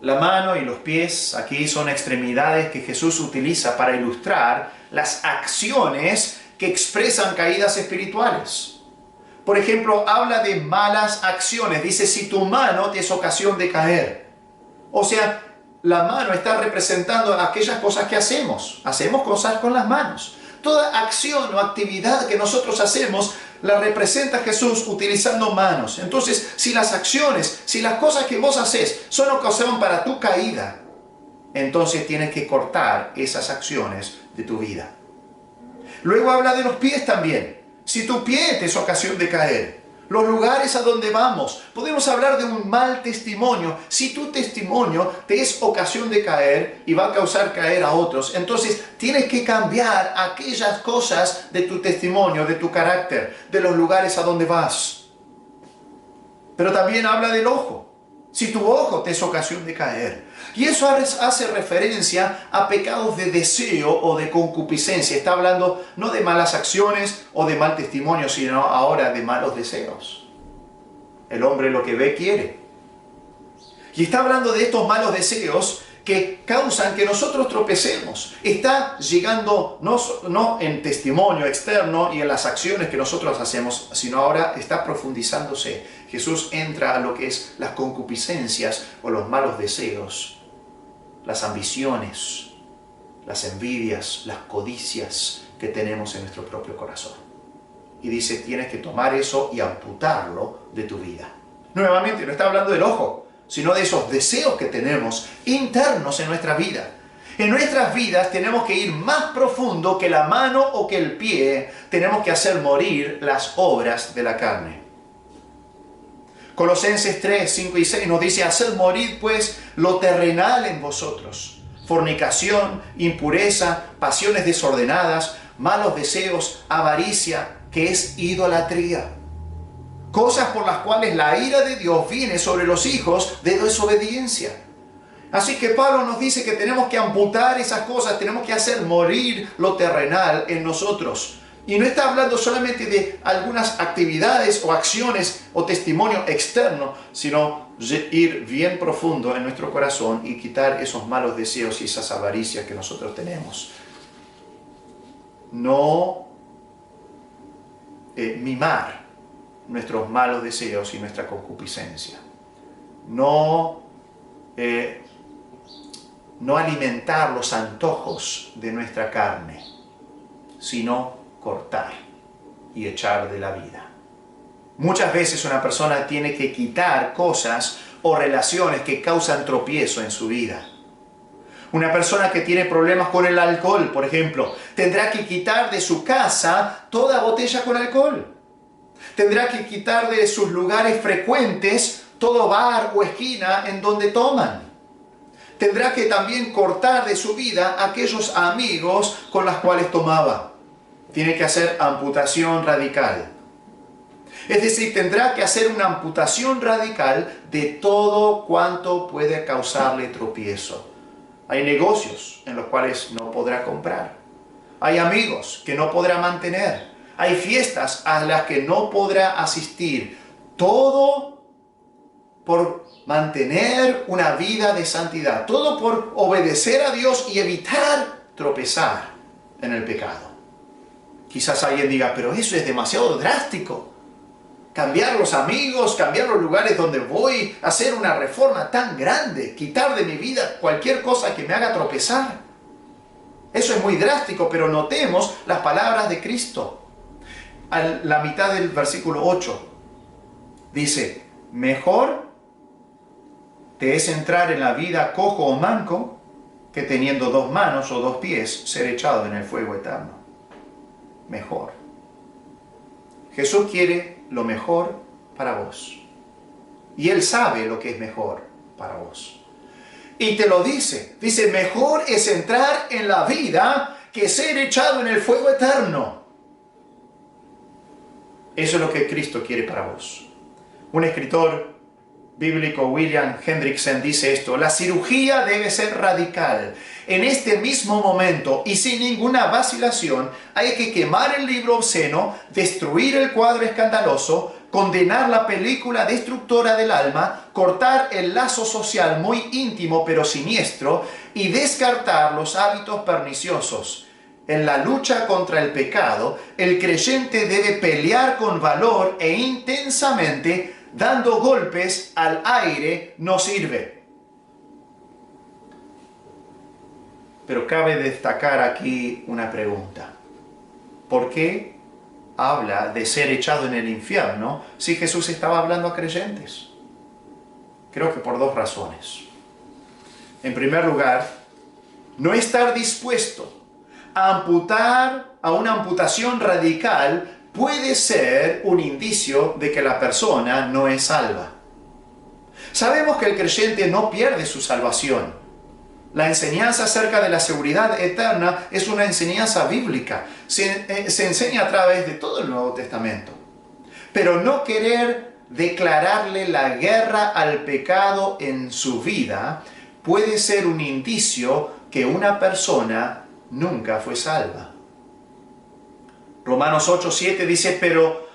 La mano y los pies aquí son extremidades que Jesús utiliza para ilustrar las acciones que expresan caídas espirituales. Por ejemplo, habla de malas acciones. Dice, si tu mano te es ocasión de caer. O sea, la mano está representando aquellas cosas que hacemos. Hacemos cosas con las manos. Toda acción o actividad que nosotros hacemos la representa Jesús utilizando manos. Entonces, si las acciones, si las cosas que vos haces son ocasión para tu caída, entonces tienes que cortar esas acciones de tu vida. Luego habla de los pies también. Si tu pie te es ocasión de caer, los lugares a donde vamos, podemos hablar de un mal testimonio. Si tu testimonio te es ocasión de caer y va a causar caer a otros, entonces tienes que cambiar aquellas cosas de tu testimonio, de tu carácter, de los lugares a donde vas. Pero también habla del ojo. Si tu ojo te es ocasión de caer. Y eso hace referencia a pecados de deseo o de concupiscencia. Está hablando no de malas acciones o de mal testimonio, sino ahora de malos deseos. El hombre lo que ve quiere. Y está hablando de estos malos deseos que causan que nosotros tropecemos. Está llegando no en testimonio externo y en las acciones que nosotros hacemos, sino ahora está profundizándose. Jesús entra a lo que es las concupiscencias o los malos deseos, las ambiciones, las envidias, las codicias que tenemos en nuestro propio corazón. Y dice, tienes que tomar eso y amputarlo de tu vida. Nuevamente, no está hablando del ojo, sino de esos deseos que tenemos internos en nuestra vida. En nuestras vidas tenemos que ir más profundo que la mano o que el pie. Tenemos que hacer morir las obras de la carne. Colosenses 3, 5 y 6 nos dice, haced morir pues lo terrenal en vosotros. Fornicación, impureza, pasiones desordenadas, malos deseos, avaricia, que es idolatría. Cosas por las cuales la ira de Dios viene sobre los hijos de desobediencia. Así que Pablo nos dice que tenemos que amputar esas cosas, tenemos que hacer morir lo terrenal en nosotros. Y no está hablando solamente de algunas actividades o acciones o testimonio externo, sino ir bien profundo en nuestro corazón y quitar esos malos deseos y esas avaricias que nosotros tenemos. No mimar nuestros malos deseos y nuestra concupiscencia. No alimentar los antojos de nuestra carne, sino cortar y echar de la vida. Muchas veces una persona tiene que quitar cosas o relaciones que causan tropiezo en su vida. Una persona que tiene problemas con el alcohol, por ejemplo, tendrá que quitar de su casa toda botella con alcohol. Tendrá que quitar de sus lugares frecuentes todo bar o esquina en donde toman. Tendrá que también cortar de su vida aquellos amigos con los cuales tomaba. Tiene que hacer amputación radical. Es decir, tendrá que hacer una amputación radical de todo cuanto puede causarle tropiezo. Hay negocios en los cuales no podrá comprar. Hay amigos que no podrá mantener. Hay fiestas a las que no podrá asistir. Todo por mantener una vida de santidad. Todo por obedecer a Dios y evitar tropezar en el pecado. Quizás alguien diga, pero eso es demasiado drástico. Cambiar los amigos, cambiar los lugares donde voy, hacer una reforma tan grande, quitar de mi vida cualquier cosa que me haga tropezar. Eso es muy drástico, pero notemos las palabras de Cristo. A la mitad del versículo 8 dice, mejor te es entrar en la vida cojo o manco que teniendo dos manos o dos pies ser echado en el fuego eterno. Mejor. Jesús quiere lo mejor para vos. Y Él sabe lo que es mejor para vos. Y te lo dice. Dice, mejor es entrar en la vida que ser echado en el fuego eterno. Eso es lo que Cristo quiere para vos. Un escritor bíblico, William Hendrickson, dice esto: la cirugía debe ser radical. En este mismo momento y sin ninguna vacilación hay que quemar el libro obsceno, destruir el cuadro escandaloso, condenar la película destructora del alma, cortar el lazo social muy íntimo pero siniestro y descartar los hábitos perniciosos. En la lucha contra el pecado, el creyente debe pelear con valor e intensamente, dando golpes al aire no sirve. Pero cabe destacar aquí una pregunta. ¿Por qué habla de ser echado en el infierno si Jesús estaba hablando a creyentes? Creo que por dos razones. En primer lugar, no estar dispuesto a una amputación radical puede ser un indicio de que la persona no es salva. Sabemos que el creyente no pierde su salvación. La enseñanza acerca de la seguridad eterna es una enseñanza bíblica. Se enseña a través de todo el Nuevo Testamento. Pero no querer declararle la guerra al pecado en su vida puede ser un indicio que una persona nunca fue salva. Romanos 8:7 dice, pero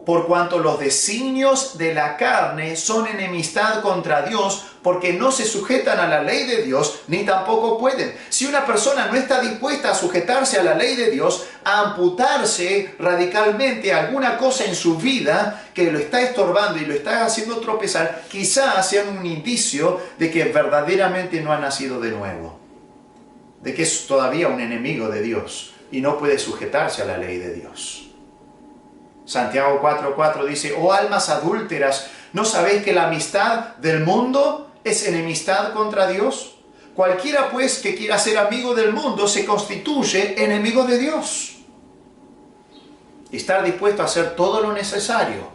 por cuanto los designios de la carne son enemistad contra Dios, porque no se sujetan a la ley de Dios, ni tampoco pueden. Si una persona no está dispuesta a sujetarse a la ley de Dios, a amputarse radicalmente alguna cosa en su vida que lo está estorbando y lo está haciendo tropezar, quizás sea un indicio de que verdaderamente no ha nacido de nuevo, de que es todavía un enemigo de Dios y no puede sujetarse a la ley de Dios. Santiago 4:4 dice, oh almas adúlteras, ¿no sabéis que la amistad del mundo es enemistad contra Dios? Cualquiera pues que quiera ser amigo del mundo se constituye enemigo de Dios. Estar dispuesto a hacer todo lo necesario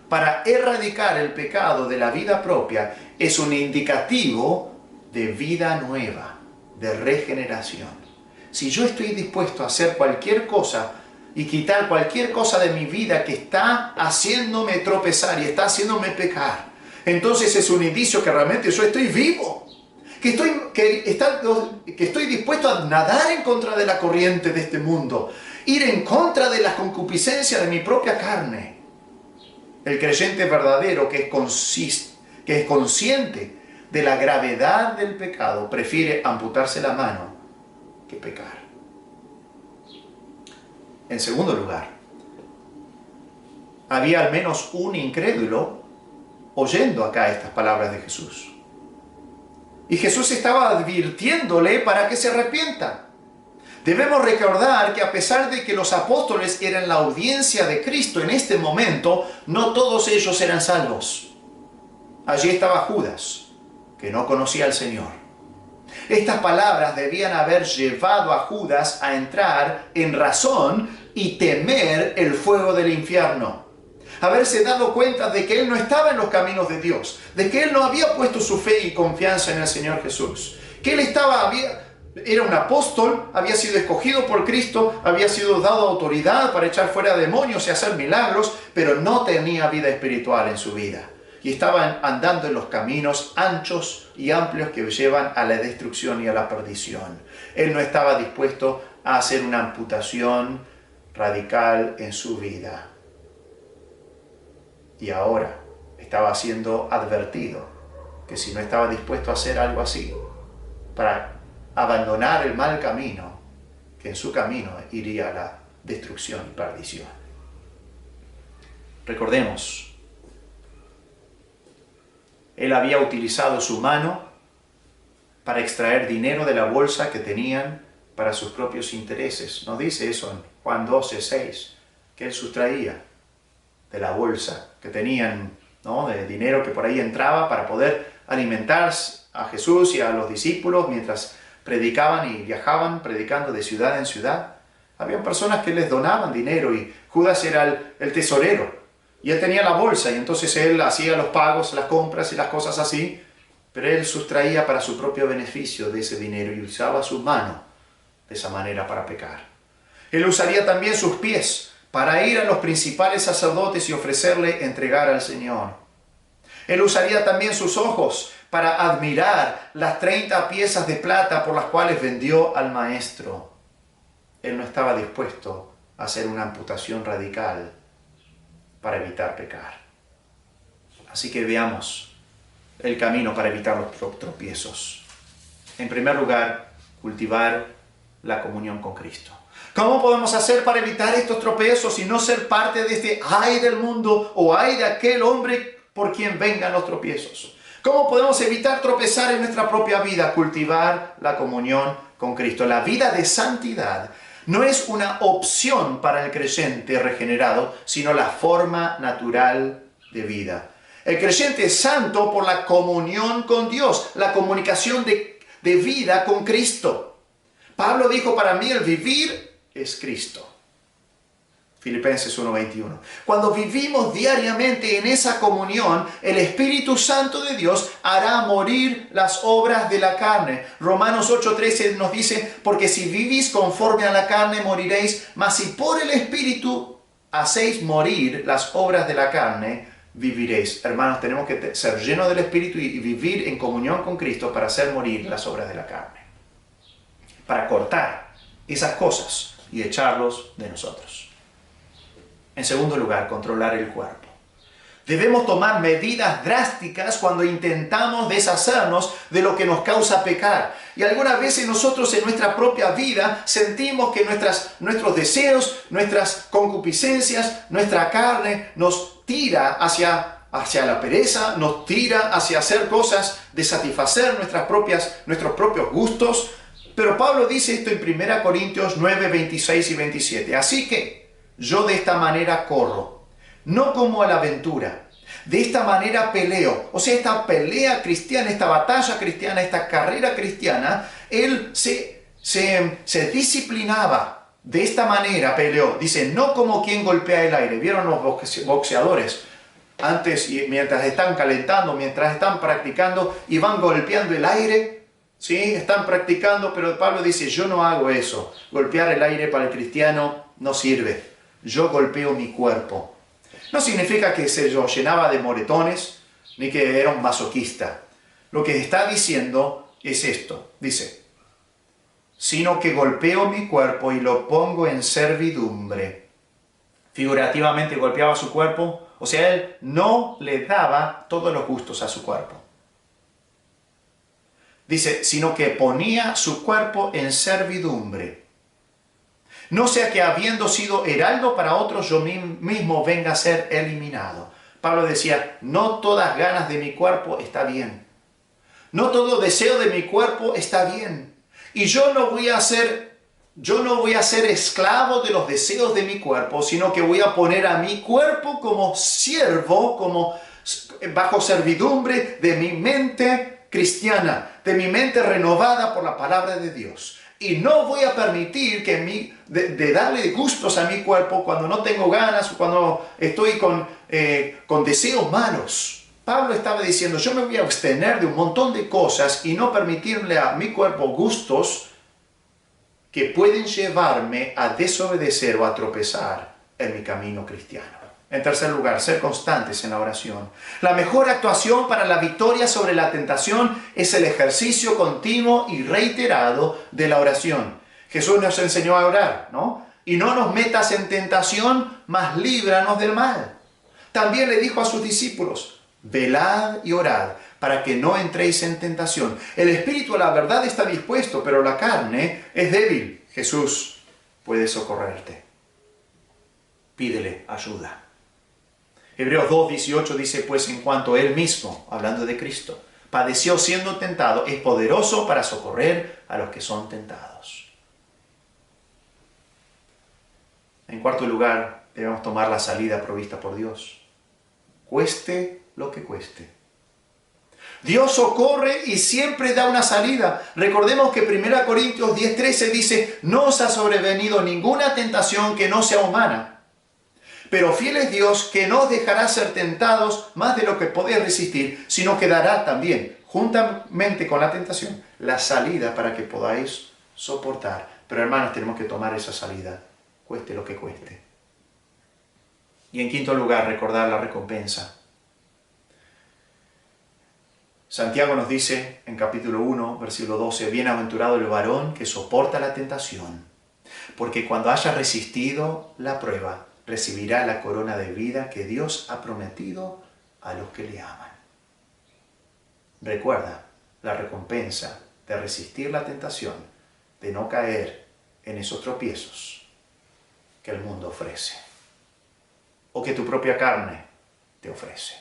para erradicar el pecado de la vida propia es un indicativo de vida nueva, de regeneración. Si yo estoy dispuesto a hacer cualquier cosa y quitar cualquier cosa de mi vida que está haciéndome tropezar y está haciéndome pecar, entonces es un indicio que realmente yo estoy vivo, que estoy dispuesto a nadar en contra de la corriente de este mundo, ir en contra de la concupiscencia de mi propia carne. El creyente verdadero que es consciente de la gravedad del pecado prefiere amputarse la mano que pecar. En segundo lugar, había al menos un incrédulo oyendo acá estas palabras de Jesús. Y Jesús estaba advirtiéndole para que se arrepienta. Debemos recordar que a pesar de que los apóstoles eran la audiencia de Cristo en este momento, no todos ellos eran salvos. Allí estaba Judas, que no conocía al Señor. Estas palabras debían haber llevado a Judas a entrar en razón y temer el fuego del infierno. Haberse dado cuenta de que él no estaba en los caminos de Dios, de que él no había puesto su fe y confianza en el Señor Jesús, que él era un apóstol, había sido escogido por Cristo, había sido dado autoridad para echar fuera demonios y hacer milagros, pero no tenía vida espiritual en su vida. Y estaban andando en los caminos anchos y amplios que llevan a la destrucción y a la perdición. Él no estaba dispuesto a hacer una amputación radical en su vida. Y ahora estaba siendo advertido que si no estaba dispuesto a hacer algo así, para abandonar el mal camino, que en su camino iría a la destrucción y perdición. Recordemos, él había utilizado su mano para extraer dinero de la bolsa que tenían para sus propios intereses. ¿No dice eso en Juan 12:6? Que él sustraía de la bolsa que tenían, ¿no?, de dinero que por ahí entraba para poder alimentar a Jesús y a los discípulos mientras predicaban y viajaban predicando de ciudad en ciudad. Habían personas que les donaban dinero y Judas era el tesorero. Y él tenía la bolsa y entonces él hacía los pagos, las compras y las cosas así, pero él sustraía para su propio beneficio de ese dinero y usaba su mano de esa manera para pecar. Él usaría también sus pies para ir a los principales sacerdotes y ofrecerle entregar al Señor. Él usaría también sus ojos para admirar las 30 piezas de plata por las cuales vendió al maestro. Él no estaba dispuesto a hacer una amputación radical para evitar pecar. Así que veamos el camino para evitar los tropiezos. En primer lugar, cultivar la comunión con Cristo. ¿Cómo podemos hacer para evitar estos tropiezos y no ser parte de este ay del mundo o ay de aquel hombre por quien vengan los tropiezos? ¿Cómo podemos evitar tropezar en nuestra propia vida? Cultivar la comunión con Cristo. La vida de santidad no es una opción para el creyente regenerado, sino la forma natural de vida. El creyente es santo por la comunión con Dios, la comunicación de vida con Cristo. Pablo dijo, para mí el vivir es Cristo. Filipenses 1:21. Cuando vivimos diariamente en esa comunión, el Espíritu Santo de Dios hará morir las obras de la carne. Romanos 8:13 nos dice, porque si vivís conforme a la carne moriréis, mas si por el Espíritu hacéis morir las obras de la carne, viviréis. Hermanos, tenemos que ser llenos del Espíritu y vivir en comunión con Cristo para hacer morir las obras de la carne. Para cortar esas cosas y echarlos de nosotros. En segundo lugar, controlar el cuerpo. Debemos tomar medidas drásticas cuando intentamos deshacernos de lo que nos causa pecar. Y algunas veces nosotros en nuestra propia vida sentimos que nuestros deseos, nuestras concupiscencias, nuestra carne nos tira hacia la pereza, nos tira hacia hacer cosas de satisfacer nuestros propios gustos. Pero Pablo dice esto en 1 Corintios 9, 26 y 27. Así que yo de esta manera corro, no como a la aventura. De esta manera peleo. O sea, esta pelea cristiana, esta batalla cristiana, esta carrera cristiana, él se disciplinaba. De esta manera peleó. Dice, no como quien golpea el aire. ¿Vieron los boxeadores? Antes, mientras están calentando, mientras están practicando, y van golpeando el aire. Sí, están practicando, pero Pablo dice, yo no hago eso. Golpear el aire para el cristiano no sirve. Yo golpeo mi cuerpo. No significa que se lo llenaba de moretones, ni que era un masoquista. Lo que está diciendo es esto. Dice, sino que golpeo mi cuerpo y lo pongo en servidumbre. Figurativamente golpeaba su cuerpo. O sea, él no le daba todos los gustos a su cuerpo. Dice, sino que ponía su cuerpo en servidumbre. No sea que habiendo sido heraldo para otros, yo mismo venga a ser eliminado. Pablo decía, no todas ganas de mi cuerpo está bien. No todo deseo de mi cuerpo está bien. Y yo no voy a ser esclavo de los deseos de mi cuerpo, sino que voy a poner a mi cuerpo como siervo, como bajo servidumbre de mi mente cristiana, de mi mente renovada por la palabra de Dios. Y no voy a permitir de darle gustos a mi cuerpo cuando no tengo ganas, cuando estoy con deseos malos. Pablo estaba diciendo, yo me voy a abstener de un montón de cosas y no permitirle a mi cuerpo gustos que pueden llevarme a desobedecer o a tropezar en mi camino cristiano. En tercer lugar, ser constantes en la oración. La mejor actuación para la victoria sobre la tentación es el ejercicio continuo y reiterado de la oración. Jesús nos enseñó a orar, ¿no? Y no nos metas en tentación, mas líbranos del mal. También le dijo a sus discípulos, velad y orad para que no entréis en tentación. El espíritu a la verdad está dispuesto, pero la carne es débil. Jesús puede socorrerte. Pídele ayuda. Hebreos 2:18 dice, pues en cuanto él mismo, hablando de Cristo, padeció siendo tentado, es poderoso para socorrer a los que son tentados. En cuarto lugar, debemos tomar la salida provista por Dios. Cueste lo que cueste. Dios socorre y siempre da una salida. Recordemos que 1 Corintios 10:13 dice, no os ha sobrevenido ninguna tentación que no sea humana. Pero fiel es Dios que no os dejará ser tentados más de lo que podéis resistir, sino que dará también, juntamente con la tentación, la salida para que podáis soportar. Pero hermanos, tenemos que tomar esa salida, cueste lo que cueste. Y en quinto lugar, recordar la recompensa. Santiago nos dice en capítulo 1, versículo 12, bienaventurado el varón que soporta la tentación, porque cuando haya resistido la prueba, recibirá la corona de vida que Dios ha prometido a los que le aman. Recuerda la recompensa de resistir la tentación, de no caer en esos tropiezos que el mundo ofrece o que tu propia carne te ofrece.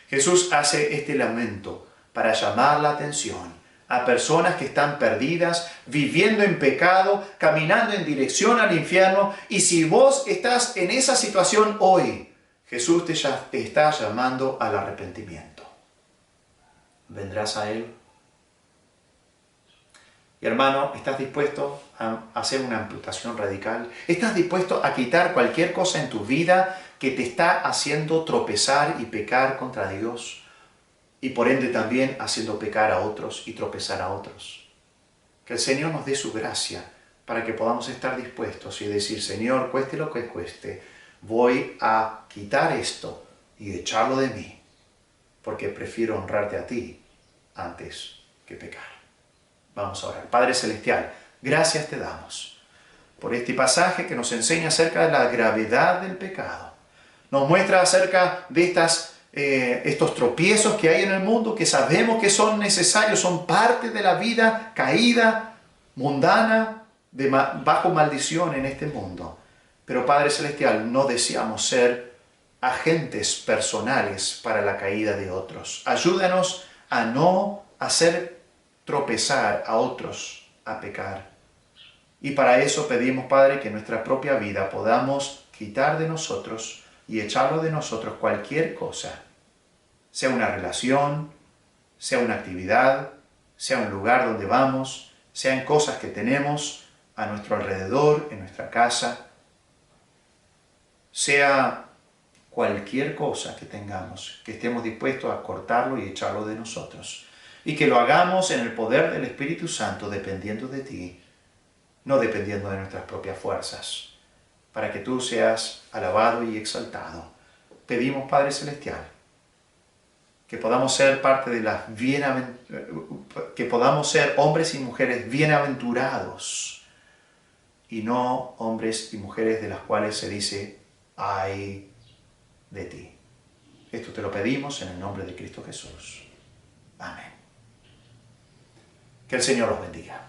Jesús hace este lamento para llamar la atención a personas que están perdidas, viviendo en pecado, caminando en dirección al infierno. Y si vos estás en esa situación hoy, Jesús te está llamando al arrepentimiento. ¿Vendrás a Él? Y hermano, ¿estás dispuesto a hacer una amputación radical? ¿Estás dispuesto a quitar cualquier cosa en tu vida que te está haciendo tropezar y pecar contra Dios? Y por ende también haciendo pecar a otros y tropezar a otros. Que el Señor nos dé su gracia para que podamos estar dispuestos y decir, Señor, cueste lo que cueste, voy a quitar esto y echarlo de mí, porque prefiero honrarte a ti antes que pecar. Vamos a orar. Padre Celestial, gracias te damos por este pasaje que nos enseña acerca de la gravedad del pecado. Nos muestra acerca de estos tropiezos que hay en el mundo, que sabemos que son necesarios, son parte de la vida caída, mundana, bajo maldición en este mundo. Pero Padre Celestial, no deseamos ser agentes personales para la caída de otros. Ayúdanos a no hacer tropezar a otros a pecar. Y para eso pedimos, Padre, que en nuestra propia vida podamos quitar de nosotros y echarlo de nosotros cualquier cosa, sea una relación, sea una actividad, sea un lugar donde vamos, sean cosas que tenemos a nuestro alrededor, en nuestra casa, sea cualquier cosa que tengamos, que estemos dispuestos a cortarlo y echarlo de nosotros. Y que lo hagamos en el poder del Espíritu Santo, dependiendo de ti, no dependiendo de nuestras propias fuerzas, para que tú seas alabado y exaltado. Pedimos, Padre Celestial, que podamos ser parte de que podamos ser hombres y mujeres bienaventurados, y no hombres y mujeres de las cuales se dice, ay de ti. Esto te lo pedimos en el nombre de Cristo Jesús. Amén. Que el Señor los bendiga.